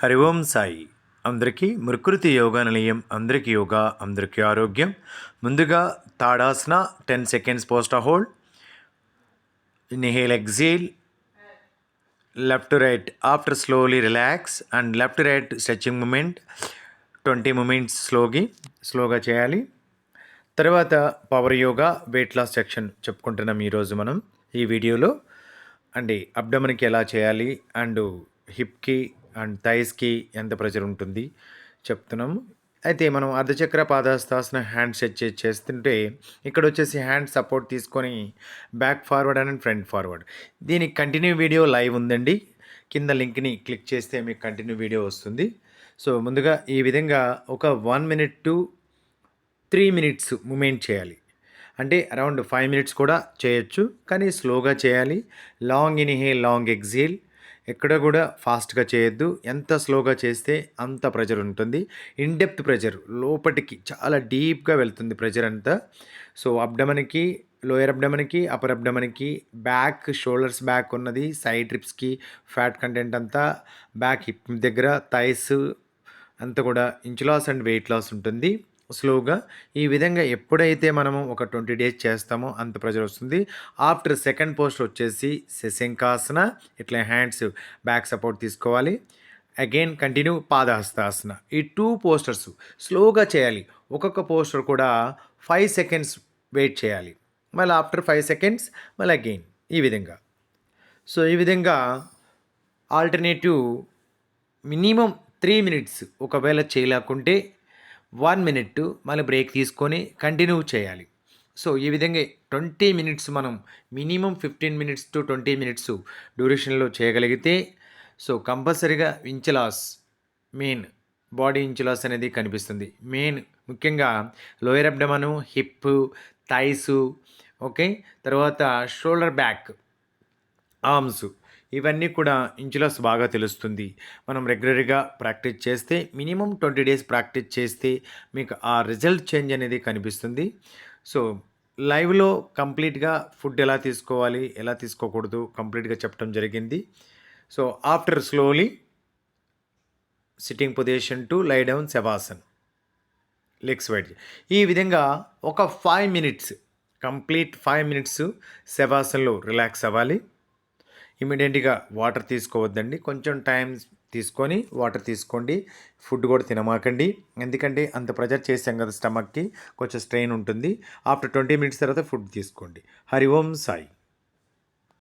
హరి ఓం సాయి. అందరికీ ప్రకృతి యోగా నిలయం. అందరికీ యోగా, అందరికీ ఆరోగ్యం. ముందుగా tadasana 10 seconds post hold. Inhale, exhale, left to right after slowly relax and left to right stretching movement 20 movements స్లోగా చేయాలి. తర్వాత power yoga, weight loss section చెప్పుకుంటున్నాం ఈరోజు మనం ఈ వీడియోలో. అండ్ అబ్డమన్కి ఎలా చేయాలి అండ్ హిప్కి అండ్ థైస్కి ఎంత ప్రెషర్ ఉంటుంది చెప్తున్నాము. అయితే మనం అర్ధచక్ర పాదహస్తాసన హ్యాండ్ సెట్ చేస్తుంటే ఇక్కడ వచ్చేసి హ్యాండ్ సపోర్ట్ తీసుకొని back forward and front forward. దీనికి కంటిన్యూ వీడియో లైవ్ ఉందండి. కింద లింక్ని క్లిక్ చేస్తే మీకు కంటిన్యూ వీడియో వస్తుంది. సో ముందుగా ఈ విధంగా ఒక 1 minute to 3 minutes మూమెంట్ చేయాలి. అంటే అరౌండ్ 5 minutes కూడా చేయొచ్చు, కానీ స్లోగా చేయాలి. Long inhale, long exhale. ఎక్కడ కూడా ఫాస్ట్గా చేయొద్దు. ఎంత స్లోగా చేస్తే అంత ప్రెజర్ ఉంటుంది. ఇన్డెప్త్ ప్రెజర్, లోపటికి చాలా డీప్గా వెళ్తుంది ప్రెజర్ అంతా. సో అబ్డమన్కి, లోయర్ అబ్డమన్కి, అప్పర్ అబ్డమన్కి, బ్యాక్ షోల్డర్స్ బ్యాక్ ఉన్నది, సైడ్ రిప్స్కి ఫ్యాట్ కంటెంట్ అంతా, బ్యాక్ హిప్ దగ్గర, థైస్ అంతా కూడా inch loss and weight loss ఉంటుంది స్లోగా. ఈ విధంగా ఎప్పుడైతే మనము ఒక 20 days చేస్తామో అంత ప్రెజర్ వస్తుంది. ఆఫ్టర్ సెకండ్ పోస్టర్ వచ్చేసి శశంకాసన. ఇట్లా హ్యాండ్స్ బ్యాక్ సపోర్ట్ తీసుకోవాలి. Again continue పాదహస్తాసన. ఈ 2 posters స్లోగా చేయాలి. ఒక్కొక్క పోస్టర్ కూడా 5 seconds వెయిట్ చేయాలి. మళ్ళీ ఆఫ్టర్ 5 seconds మళ్ళీ అగైన్ ఈ విధంగా. సో ఈ విధంగా ఆల్టర్నేటివ్ మినిమం 3 minutes. ఒకవేళ చేయలేకుంటే 1 minute మళ్ళీ బ్రేక్ తీసుకొని కంటిన్యూ చేయాలి. సో ఈ విధంగా 20 minutes మనం మినిమం 15 minutes to 20 minutes డ్యూరేషన్లో చేయగలిగితే సో కంపల్సరీగా inch loss, main body inch loss అనేది కనిపిస్తుంది. మెయిన్ ముఖ్యంగా లోయర్ అబ్డమను, హిప్, థైస్, ఓకే, తర్వాత షోల్డర్ బ్యాక్, ఆర్మ్స్, ఇవన్నీ కూడా ఇంచులాస్ బాగా తెలుస్తుంది. మనం రెగ్యులర్గా ప్రాక్టీస్ చేస్తే మినిమం 20 days ప్రాక్టీస్ చేస్తే మీకు ఆ రిజల్ట్ చేంజ్ అనేది కనిపిస్తుంది. సో లైవ్లో కంప్లీట్గా ఫుడ్ ఎలా తీసుకోవాలి, ఎలా తీసుకోకూడదు కంప్లీట్గా చెప్పడం జరిగింది. So after slowly sitting position to lie down Shavasan, legs wide. ఈ విధంగా ఒక 5 minutes, కంప్లీట్ 5 minutes శవాసన్లో రిలాక్స్ అవ్వాలి. ఇమీడియట్గా వాటర్ తీసుకోవద్దండి. కొంచెం టైం తీసుకొని వాటర్ తీసుకోండి. ఫుడ్ కూడా తినమాకండి, ఎందుకంటే అంత ప్రెజర్ చేసాం కదా స్టమక్కి, కొంచెం స్ట్రెయిన్ ఉంటుంది. ఆఫ్టర్ 20 minutes తర్వాత ఫుడ్ తీసుకోండి. హరి ఓం సాయి.